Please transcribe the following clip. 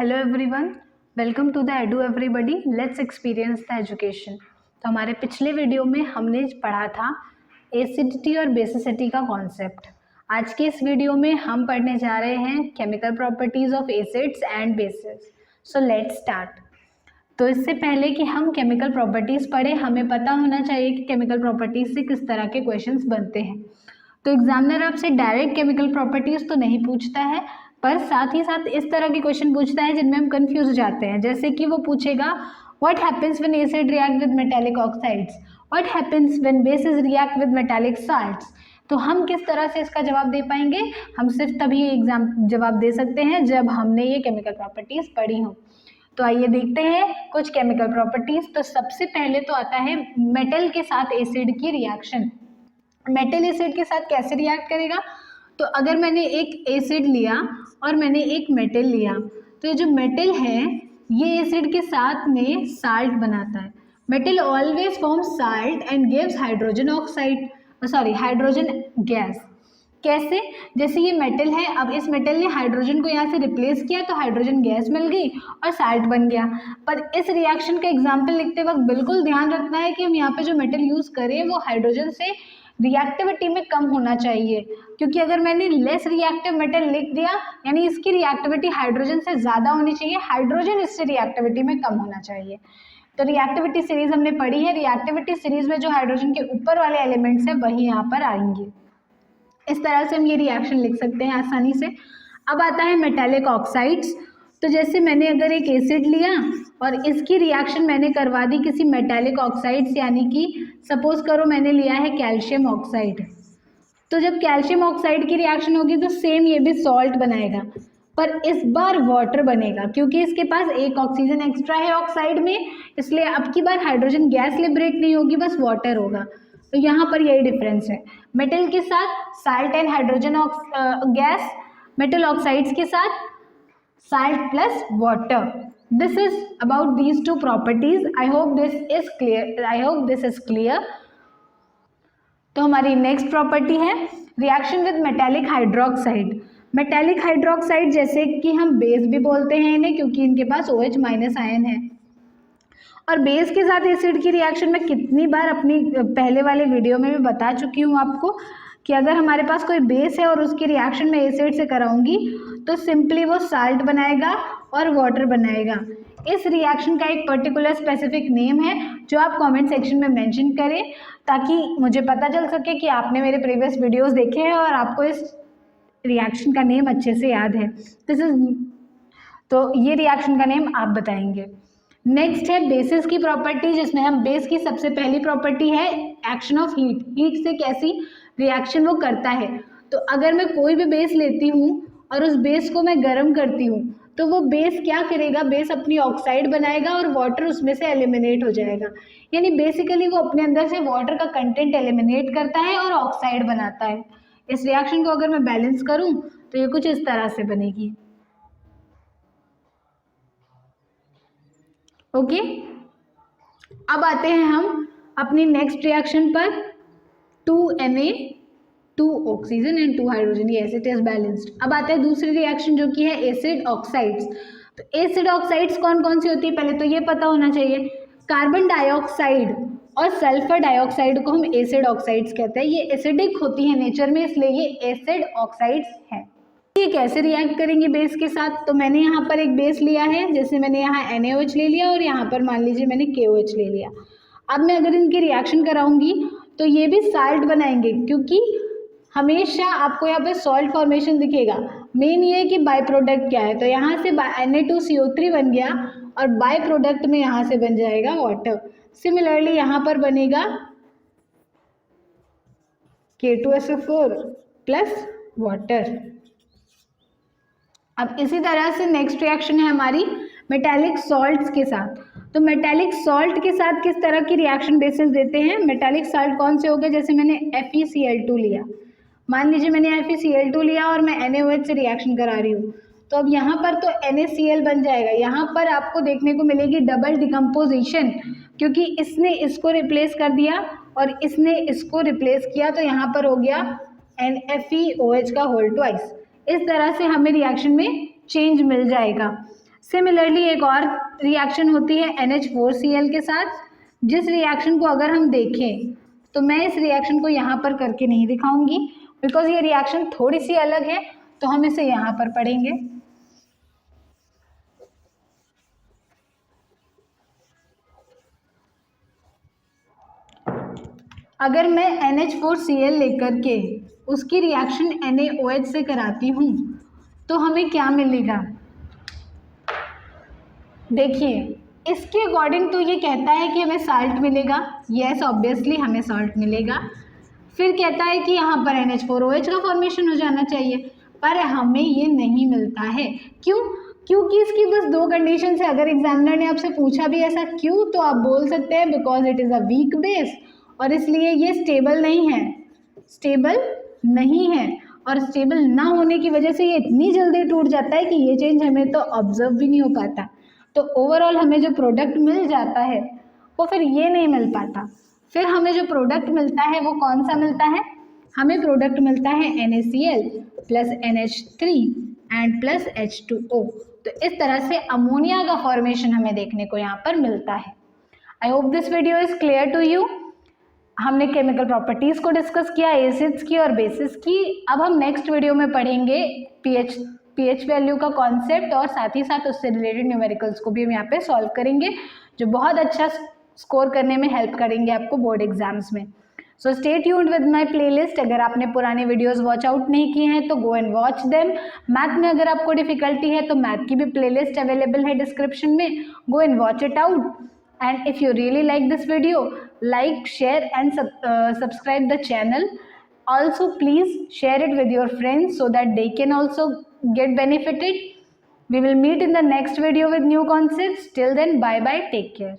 Hello everyone, welcome to the edu everybody, let's experience the education. तो हमारे पिछले video में हमने पढ़ा था एसिडिटी और बेसिसिटी का कॉन्सेप्ट। आज के इस वीडियो में हम पढ़ने जा रहे हैं chemical properties of acids and bases. So let's start. तो इससे पहले कि हम केमिकल प्रॉपर्टीज पढ़े, हमें पता होना चाहिए कि केमिकल प्रॉपर्टीज से किस तरह के क्वेश्चंस बनते हैं। तो एग्जामिनर आपसे डायरेक्ट केमिकल प्रॉपर्टीज तो नहीं पूछता है, पर साथ ही साथ इस तरह के क्वेश्चन पूछता है जिनमें हम कंफ्यूज हो जाते हैं। जैसे कि वो पूछेगा what happens when acid react with metallic oxides, what happens when basis react with metallic salts. तो हम किस तरह से इसका जवाब दे पाएंगे? हम सिर्फ तभी एग्जाम जवाब दे सकते हैं जब हमने ये केमिकल प्रॉपर्टीज पढ़ी हो। तो आइए देखते हैं कुछ केमिकल प्रॉपर्टीज। तो सबसे पहले तो आता है मेटल के साथ एसिड की रिएक्शन। मेटल एसिड के साथ कैसे रिएक्ट करेगा? तो अगर मैंने एक एसिड लिया और मैंने एक मेटल लिया, तो ये जो मेटल है ये एसिड के साथ में साल्ट बनाता है। Metal always form salt and gives hydrogen oxide, sorry hydrogen gas. कैसे? जैसे ये मेटल है, अब इस मेटल ने हाइड्रोजन को यहाँ से रिप्लेस किया तो हाइड्रोजन गैस मिल गई और साल्ट बन गया। पर इस रिएक्शन का एग्जाम्पल लिखते वक्त बिल्कुल ध्यान रखना है कि हम यहाँ पे जो मेटल यूज़ करें वो हाइड्रोजन से रिएक्टिविटी में कम होना चाहिए, क्योंकि अगर मैंने लेस रिएक्टिव मेटल लिख दिया यानी इसकी रिएक्टिविटी हाइड्रोजन से ज़्यादा होनी चाहिए, हाइड्रोजन इससे रिएक्टिविटी में कम होना चाहिए। तो रिएक्टिविटी सीरीज हमने पढ़ी है। रिएक्टिविटी सीरीज में जो हाइड्रोजन के ऊपर वाले एलिमेंट्स हैं वही यहाँ पर आएंगे। इस तरह से हम ये रिएक्शन लिख सकते हैं आसानी से। अब आता है मेटालिक ऑक्साइड्स। तो जैसे मैंने अगर एक एसिड लिया और इसकी रिएक्शन मैंने करवा दी किसी मेटालिक ऑक्साइड्स, यानी कि सपोज करो मैंने लिया है कैल्शियम ऑक्साइड। तो जब कैल्शियम ऑक्साइड की रिएक्शन होगी तो सेम ये भी सॉल्ट बनाएगा, पर इस बार वाटर बनेगा क्योंकि इसके पास एक ऑक्सीजन एक्स्ट्रा है ऑक्साइड में, इसलिए अब की बार हाइड्रोजन गैस लिबरेट नहीं होगी, बस वाटर होगा। तो यहाँ पर यही डिफरेंस है। मेटल के साथ salt and hydrogen gas, metal oxides के साथ salt plus water. This is about these two properties. I hope this is clear. तो हमारी नेक्स्ट प्रॉपर्टी है reaction with metallic hydroxide. Metallic hydroxide जैसे कि हम बेस भी बोलते हैं इन्हें, क्योंकि इनके पास OH माइनस आयन है। और बेस के साथ एसिड की रिएक्शन में कितनी बार अपनी पहले वाले वीडियो में भी बता चुकी हूँ आपको कि अगर हमारे पास कोई बेस है और उसकी रिएक्शन में एसिड से कराऊंगी तो सिंपली वो साल्ट बनाएगा और वाटर बनाएगा। इस रिएक्शन का एक पर्टिकुलर स्पेसिफिक नेम है जो आप कमेंट सेक्शन में मेंशन करें, ताकि मुझे पता चल सके कि आपने मेरे प्रीवियस वीडियोस देखे हैं और आपको इस रिएक्शन का नेम अच्छे से याद है। तो ये रिएक्शन का नेम आप बताएंगे। नेक्स्ट है बेसिस की प्रॉपर्टी, जिसमें हम बेस की सबसे पहली प्रॉपर्टी है एक्शन ऑफ हीट। हीट से कैसी रिएक्शन वो करता है। तो अगर मैं कोई भी बेस लेती हूँ और उस बेस को मैं गर्म करती हूँ तो वो बेस क्या करेगा? बेस अपनी ऑक्साइड बनाएगा और वाटर उसमें से एलिमिनेट हो जाएगा। यानी बेसिकली वो अपने अंदर से वाटर का कंटेंट एलिमिनेट करता है और ऑक्साइड बनाता है। इस रिएक्शन को अगर मैं बैलेंस करूँ तो ये कुछ इस तरह से बनेगी। ओके, अब आते हैं हम अपनी नेक्स्ट रिएक्शन पर। 2Na 2 ऑक्सीजन एंड 2 हाइड्रोजन, ये एसिड इज बैलेंस्ड। अब आते हैं दूसरी रिएक्शन जो कि है एसिड ऑक्साइड्स। तो एसिड ऑक्साइड्स कौन कौन सी होती है पहले तो ये पता होना चाहिए। कार्बन डाइऑक्साइड और सल्फर डाइऑक्साइड को हम एसिड ऑक्साइड्स कहते हैं। ये एसिडिक होती है नेचर में, इसलिए ये एसिड ऑक्साइड्स है। ये कैसे रिएक्ट करेंगे बेस के साथ? तो मैंने यहाँ पर एक बेस लिया है, जैसे मैंने यहाँ NaOH ले लिया और यहाँ पर मान लीजिए मैंने KOH ले लिया। अब मैं अगर इनकी रिएक्शन कराऊंगी तो ये भी साल्ट बनाएंगे, क्योंकि हमेशा आपको यहाँ पे सॉल्ट फॉर्मेशन दिखेगा। मेन ये है कि बाय प्रोडक्ट क्या है। तो यहाँ से Na2CO3 बन गया और बाय प्रोडक्ट में यहाँ से बन जाएगा वाटर। सिमिलरली यहाँ पर बनेगा K2SO4 प्लस वाटर। अब इसी तरह से नेक्स्ट रिएक्शन है हमारी मेटालिक सॉल्ट्स के साथ। तो मेटालिक सॉल्ट के साथ किस तरह की रिएक्शन बेसिस देते हैं? मेटालिक सॉल्ट कौन से हो गए? जैसे मैंने FeCl2 लिया, मान लीजिए मैंने FeCl2 लिया और मैं NaOH से रिएक्शन करा रही हूँ, तो अब यहाँ पर तो NaCl बन जाएगा। यहाँ पर आपको देखने को मिलेगी डबल डिकम्पोजिशन, क्योंकि इसने इसको रिप्लेस कर दिया और इसने इसको रिप्लेस किया, तो यहाँ पर हो गया NFeOH का होल ट्वाइस। इस तरह से हमें रिएक्शन में चेंज मिल जाएगा। सिमिलरली एक और रिएक्शन होती है NH4Cl के साथ, जिस रिएक्शन को अगर हम देखें तो मैं इस रिएक्शन को यहाँ पर करके नहीं दिखाऊंगी बिकॉज ये रिएक्शन थोड़ी सी अलग है, तो हम इसे यहाँ पर पढ़ेंगे। अगर मैं NH4Cl लेकर के उसकी रिएक्शन NaOH से कराती हूँ तो हमें क्या मिलेगा? देखिए, इसके अकॉर्डिंग तो ये कहता है कि हमें साल्ट मिलेगा। यस, ऑब्वियसली हमें साल्ट मिलेगा। फिर कहता है कि यहाँ पर NH4OH का फॉर्मेशन हो जाना चाहिए, पर हमें ये नहीं मिलता है। क्यों? क्योंकि इसकी बस दो कंडीशन है। अगर एग्जामिनर ने आपसे पूछा भी ऐसा क्यों, तो आप बोल सकते हैं because it is a weak base, और इसलिए ये स्टेबल नहीं है, स्टेबल नहीं है। और स्टेबल ना होने की वजह से ये इतनी जल्दी टूट जाता है कि ये चेंज हमें तो ऑब्जर्व भी नहीं हो पाता। तो ओवरऑल हमें जो प्रोडक्ट मिल जाता है वो फिर ये नहीं मिल पाता। फिर हमें जो प्रोडक्ट मिलता है वो कौन सा मिलता है? हमें प्रोडक्ट मिलता है NaCl plus NH3 and plus H2O। तो इस तरह से अमोनिया का फॉर्मेशन हमें देखने को यहाँ पर मिलता है। I hope this video is clear to you. हमने केमिकल प्रॉपर्टीज़ को डिस्कस किया, एसिड्स की और बेसिस की। अब हम नेक्स्ट वीडियो में पढ़ेंगे पीएच वैल्यू का कॉन्सेप्ट, और साथ ही साथ उससे रिलेटेड न्यूमेरिकल्स को भी हम यहाँ पे सॉल्व करेंगे, जो बहुत अच्छा स्कोर करने में हेल्प करेंगे आपको बोर्ड एग्जाम्स में। So stay tuned with my playlist. अगर आपने पुराने वीडियोस वॉच आउट नहीं किए हैं तो go and watch them. Math में अगर आपको डिफिकल्टी है तो मैथ की भी प्लेलिस्ट अवेलेबल है डिस्क्रिप्शन में, go and watch it out. And if you really like this video, like, share and subscribe the channel. Also please share it with your friends so that they can also get benefited. We will meet in the next video with new concepts. Till then, bye bye, take care.